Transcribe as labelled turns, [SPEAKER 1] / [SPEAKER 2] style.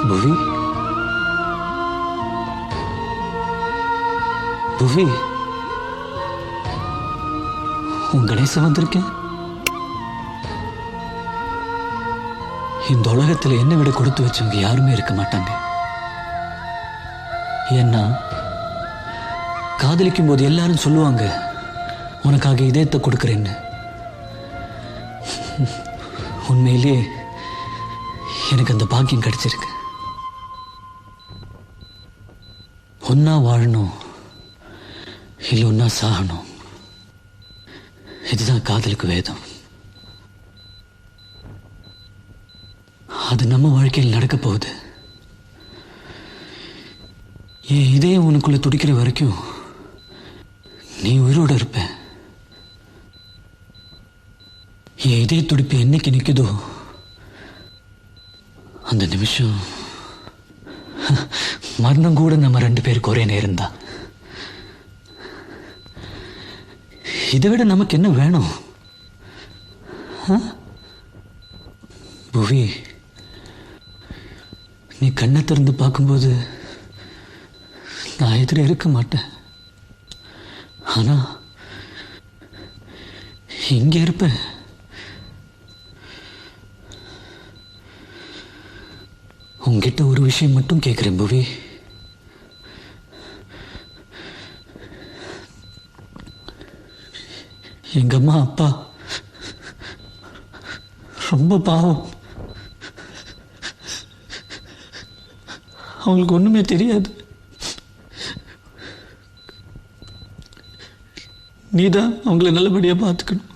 [SPEAKER 1] புவி புவி உன் கணேசன் வந்திருக்கேன். இந்த உலகத்துல என்ன விட கொடுத்து வச்சவங்க யாருமே இருக்க மாட்டாங்க. ஏன்னா காதலிக்கும் போது எல்லாரும் சொல்லுவாங்க உனக்காக இதயத்தை கொடுக்கிறேன்னு. உண்மையிலே எனக்கு அந்த பாக்கியம் கிடைச்சிருக்கு. ஒன்னா வாழணும் இல்லை ஒன்னா சாகணும். இதுதான் காதலுக்கு வேதம். அது நம்ம வாழ்க்கையில் நடக்க போகுது. என் இதயம் உனக்குள்ள துடிக்கிற வரைக்கும் நீ உயிரோட இருப்ப. என் இதய துடிப்பு என்னைக்கு நிற்குதோ அந்த நிமிஷம் மரணம் கூட நம்ம 2 பேருக்கு ஒரே நேரம் தான். இதை விட நமக்கு என்ன வேணும்? புவி, நீ கண்ணை திறந்து பார்க்கும்போது நான் எதிர இருக்க மாட்டேன். ஆனா இங்க இருப்பேன். உங்ககிட்ட ஒரு விஷயம் மட்டும் கேட்கிறேன் புவி. எங்க அம்மா அப்பா ரொம்ப பாவம். அவங்களுக்கு ஒண்ணுமே தெரியாது. நீதான் அவங்கள நல்லபடியா பார்த்துக்கணும்.